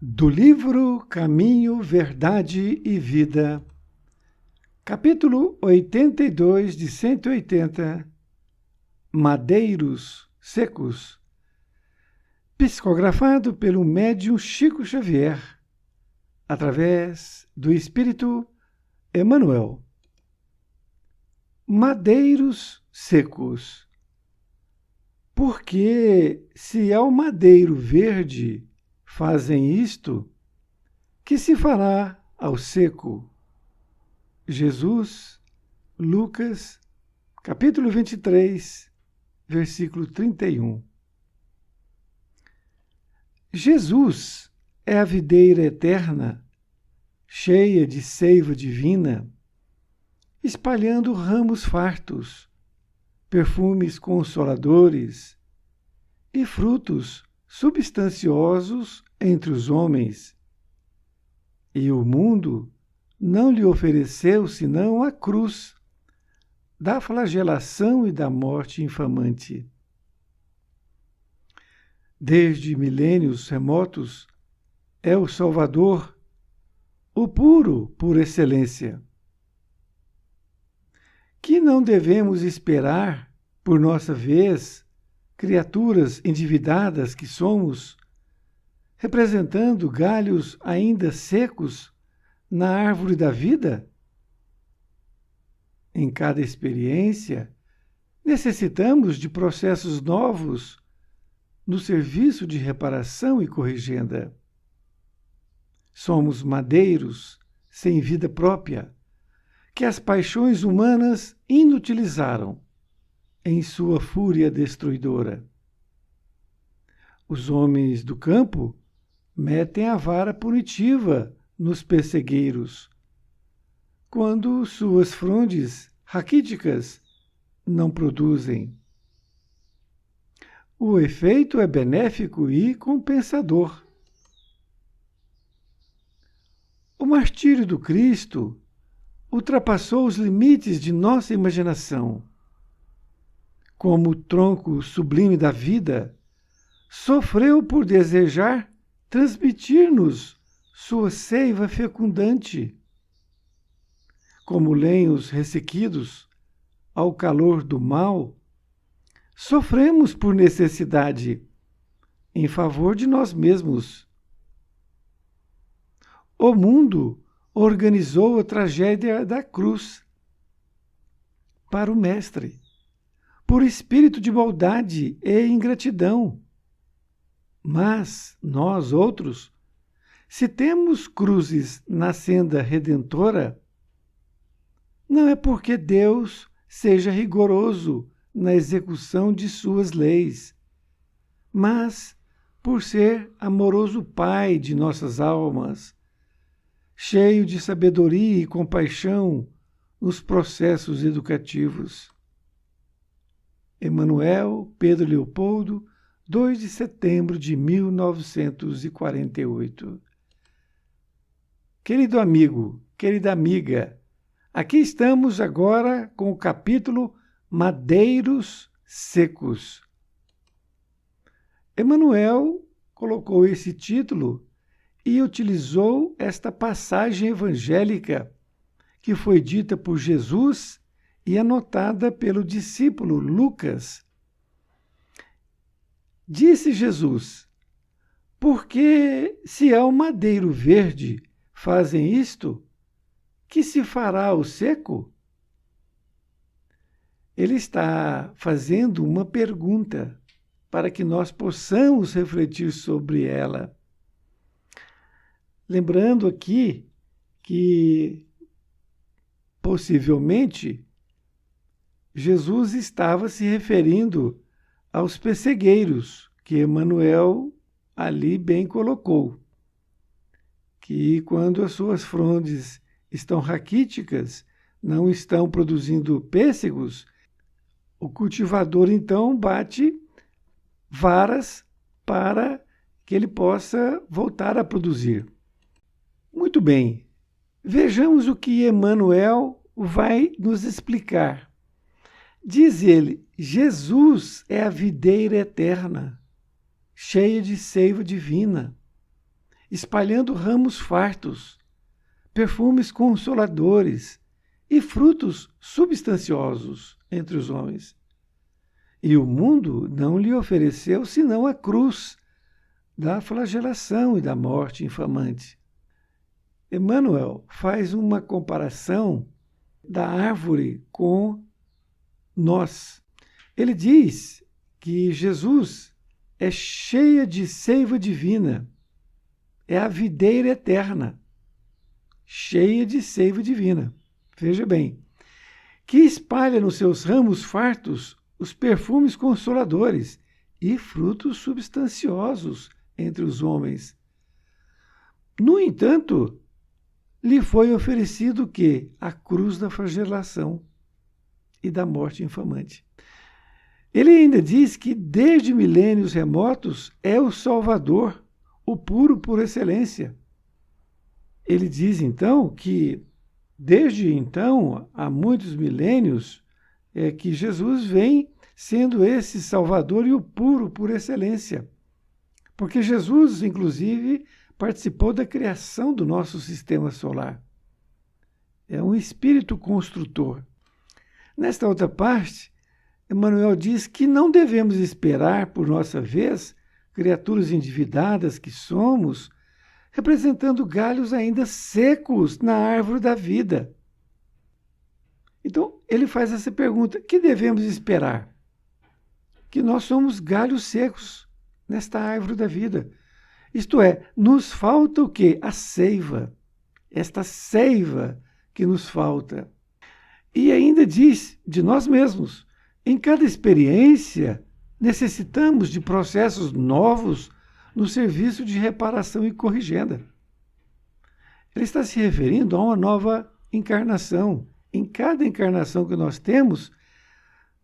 Do livro Caminho, Verdade e Vida, capítulo 82 de 180, Madeiros Secos, psicografado pelo médium Chico Xavier, através do Espírito Emmanuel. Madeiros secos. Porque se ao madeiro verde fazem isto, que se fará ao seco? Jesus, Lucas, capítulo 23, versículo 31. Jesus é a videira eterna, cheia de seiva divina, espalhando ramos fartos, perfumes consoladores e frutos substanciosos entre os homens. E o mundo não lhe ofereceu senão a cruz da flagelação e da morte infamante. Desde milênios remotos, é o Salvador, o puro por excelência. Que não devemos esperar, por nossa vez, criaturas endividadas que somos, representando galhos ainda secos na árvore da vida? Em cada experiência, necessitamos de processos novos no serviço de reparação e corrigenda. Somos madeiros sem vida própria, que as paixões humanas inutilizaram em sua fúria destruidora. Os homens do campo metem a vara punitiva nos pessegueiros, quando suas frondes raquíticas não produzem. O efeito é benéfico e compensador. O martírio do Cristo ultrapassou os limites de nossa imaginação. Como o tronco sublime da vida, sofreu por desejar transmitir-nos sua seiva fecundante. Como lenhos ressequidos ao calor do mal, sofremos por necessidade, em favor de nós mesmos. O mundo organizou a tragédia da cruz para o Mestre, por espírito de maldade e ingratidão. Mas nós outros, se temos cruzes na senda redentora, não é porque Deus seja rigoroso na execução de suas leis, mas por ser amoroso Pai de nossas almas, cheio de sabedoria e compaixão nos processos educativos. Emmanuel Pedro Leopoldo, 2 de setembro de 1948. Querido amigo, querida amiga, aqui estamos agora com o capítulo Madeiros Secos. Emmanuel colocou esse título e utilizou esta passagem evangélica que foi dita por Jesus e anotada pelo discípulo Lucas. Disse Jesus: porque se ao madeiro verde fazem isto, que se fará ao seco? Ele está fazendo uma pergunta para que nós possamos refletir sobre ela. Lembrando aqui que, possivelmente, Jesus estava se referindo aos pessegueiros, que Emmanuel ali bem colocou, que quando as suas frondes estão raquíticas, não estão produzindo pêssegos, o cultivador então bate varas para que ele possa voltar a produzir. Muito bem, vejamos o que Emmanuel vai nos explicar. Diz ele: Jesus é a videira eterna, cheia de seiva divina, espalhando ramos fartos, perfumes consoladores e frutos substanciosos entre os homens. E o mundo não lhe ofereceu senão a cruz da flagelação e da morte infamante. Emmanuel faz uma comparação da árvore com nós. Ele diz que Jesus é cheia de seiva divina, é a videira eterna, cheia de seiva divina. Veja bem, que espalha nos seus ramos fartos os perfumes consoladores e frutos substanciosos entre os homens. No entanto, lhe foi oferecido o quê? A cruz da flagelação e da morte infamante. Ele ainda diz que desde milênios remotos é o Salvador, o puro por excelência. Ele diz então que desde então, há muitos milênios, é que Jesus vem sendo esse Salvador e o puro por excelência. Porque Jesus, inclusive, participou da criação do nosso sistema solar. É um espírito construtor. Nesta outra parte, Emmanuel diz que não devemos esperar, por nossa vez, criaturas endividadas que somos, representando galhos ainda secos na árvore da vida. Então, ele faz essa pergunta: que devemos esperar? Que nós somos galhos secos nesta árvore da vida. Isto é, nos falta o quê? A seiva. Esta seiva que nos falta. E ainda diz de nós mesmos: em cada experiência, necessitamos de processos novos no serviço de reparação e corrigenda. Ele está se referindo a uma nova encarnação. Em cada encarnação que nós temos,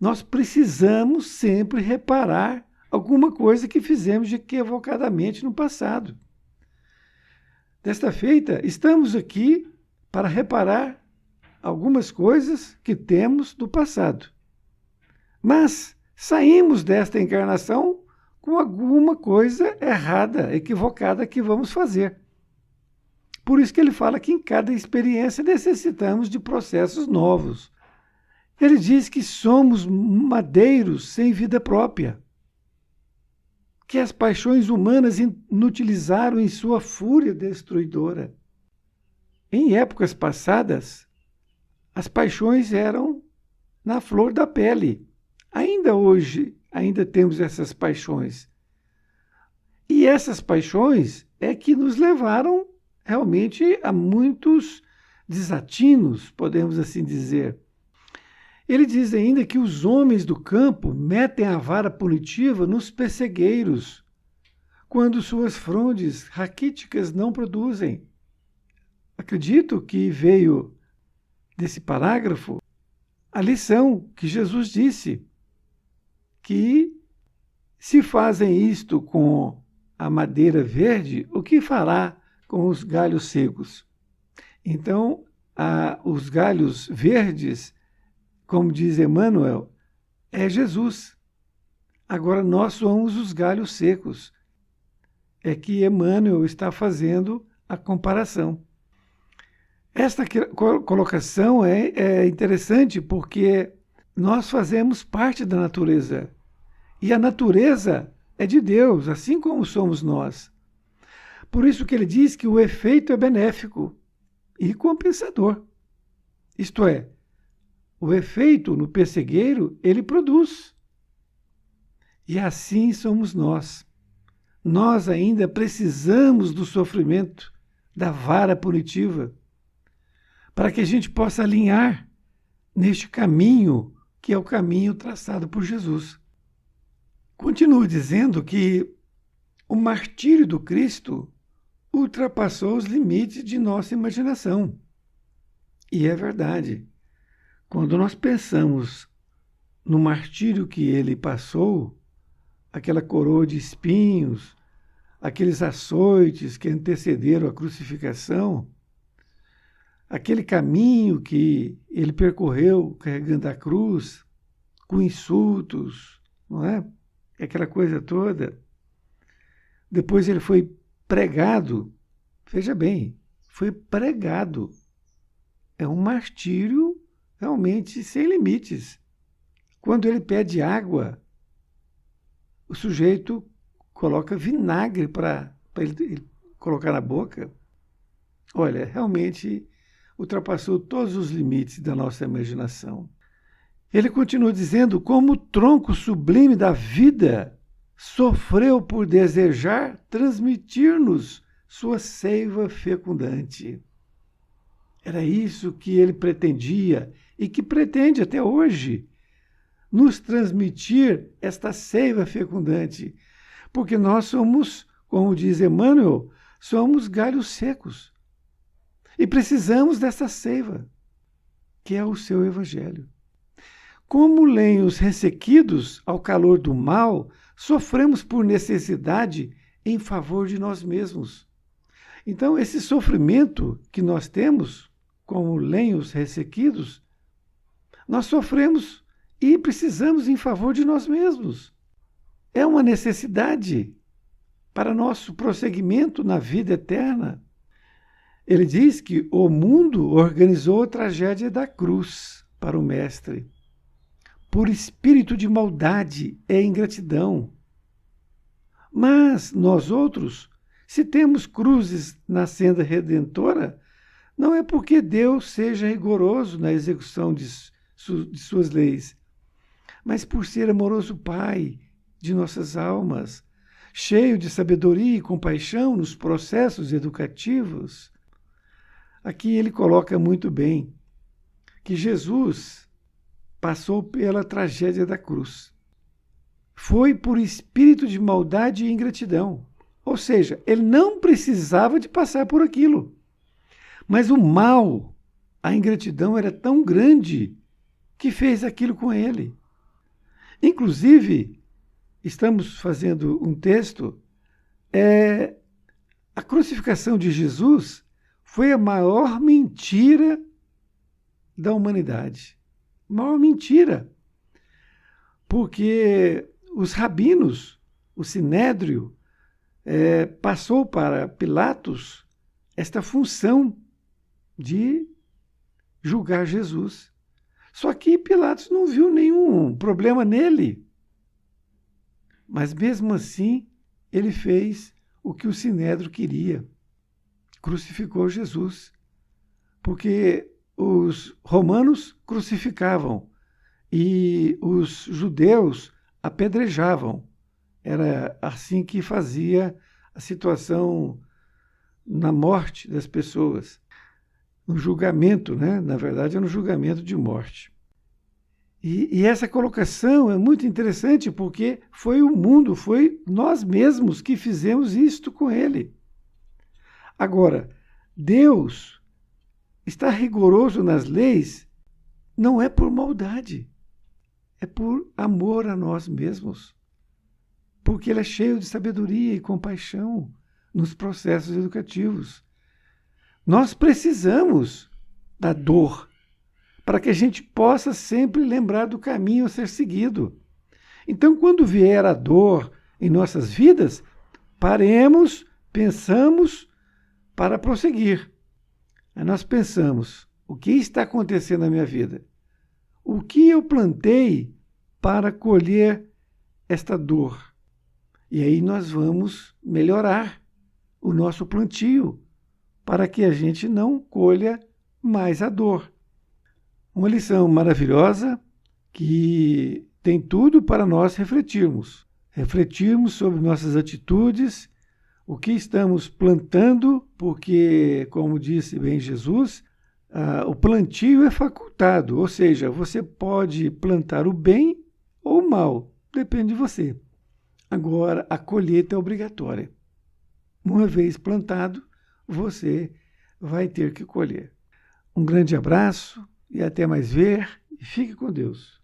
nós precisamos sempre reparar alguma coisa que fizemos equivocadamente no passado. Desta feita, estamos aqui para reparar algumas coisas que temos do passado. Mas saímos desta encarnação com alguma coisa errada, equivocada que vamos fazer. Por isso que ele fala que em cada experiência necessitamos de processos novos. Ele diz que somos madeiros sem vida própria, que as paixões humanas inutilizaram em sua fúria destruidora. Em épocas passadas, as paixões eram na flor da pele. Ainda hoje, ainda temos essas paixões. E essas paixões é que nos levaram realmente a muitos desatinos, podemos assim dizer. Ele diz ainda que os homens do campo metem a vara punitiva nos pessegueiros, quando suas frondes raquíticas não produzem. Acredito que veio desse parágrafo a lição que Jesus disse, que se fazem isto com a madeira verde, o que fará com os galhos secos? Então, os galhos verdes, como diz Emmanuel, é Jesus. Agora nós somos os galhos secos. É que Emmanuel está fazendo a comparação. Esta colocação é interessante porque nós fazemos parte da natureza. E a natureza é de Deus, assim como somos nós. Por isso que ele diz que o efeito é benéfico e compensador. Isto é, o efeito no pessegueiro, ele produz. E assim somos nós. Nós ainda precisamos do sofrimento, da vara punitiva, para que a gente possa alinhar neste caminho, que é o caminho traçado por Jesus. Continuo dizendo que o martírio do Cristo ultrapassou os limites de nossa imaginação. E é verdade. Quando nós pensamos no martírio que ele passou, aquela coroa de espinhos, aqueles açoites que antecederam a crucificação, aquele caminho que ele percorreu carregando a cruz, com insultos, não é? Aquela coisa toda. Depois ele foi pregado Veja bem, foi pregado. É um martírio realmente sem limites. Quando ele pede água, o sujeito coloca vinagre para ele colocar na boca. Olha, realmente ultrapassou todos os limites da nossa imaginação. Ele continua dizendo: como o tronco sublime da vida sofreu por desejar transmitir-nos sua seiva fecundante. Era isso que ele pretendia e que pretende até hoje, nos transmitir esta seiva fecundante, porque nós somos, como diz Emmanuel, somos galhos secos e precisamos dessa seiva, que é o seu Evangelho. Como lenhos ressequidos ao calor do mal, sofremos por necessidade em favor de nós mesmos. Então, esse sofrimento que nós temos, como lenhos ressequidos, nós sofremos e precisamos em favor de nós mesmos. É uma necessidade para nosso prosseguimento na vida eterna. Ele diz que o mundo organizou a tragédia da cruz para o Mestre, por espírito de maldade e ingratidão. Mas nós outros, se temos cruzes na senda redentora, não é porque Deus seja rigoroso na execução de suas leis, mas por ser amoroso Pai de nossas almas, cheio de sabedoria e compaixão nos processos educativos. Aqui ele coloca muito bem que Jesus passou pela tragédia da cruz. Foi por espírito de maldade e ingratidão. Ou seja, ele não precisava de passar por aquilo. Mas o mal, a ingratidão era tão grande que fez aquilo com ele. Inclusive, estamos fazendo um texto, a crucificação de Jesus foi a maior mentira da humanidade. Maior mentira. Porque os rabinos, o sinédrio, passou para Pilatos esta função de julgar Jesus. Só que Pilatos não viu nenhum problema nele. Mas mesmo assim, ele fez o que o sinédrio queria. Crucificou Jesus. Porque os romanos crucificavam e os judeus apedrejavam. Era assim que fazia a situação na morte das pessoas. No julgamento, né? Na verdade, é no julgamento de morte. E essa colocação é muito interessante porque foi o mundo, foi nós mesmos que fizemos isto com ele. Agora, Deus está rigoroso nas leis, não é por maldade, é por amor a nós mesmos. Porque ele é cheio de sabedoria e compaixão nos processos educativos. Nós precisamos da dor para que a gente possa sempre lembrar do caminho a ser seguido. Então, quando vier a dor em nossas vidas, paremos, pensamos para prosseguir. Aí nós pensamos, o que está acontecendo na minha vida? O que eu plantei para colher esta dor? E aí nós vamos melhorar o nosso plantio para que a gente não colha mais a dor. Uma lição maravilhosa que tem tudo para nós refletirmos. Refletirmos sobre nossas atitudes, o que estamos plantando, porque, como disse bem Jesus, o plantio é facultado, ou seja, você pode plantar o bem ou o mal, depende de você. Agora, a colheita é obrigatória. Uma vez plantado, você vai ter que colher. Um grande abraço e até mais ver, e fique com Deus.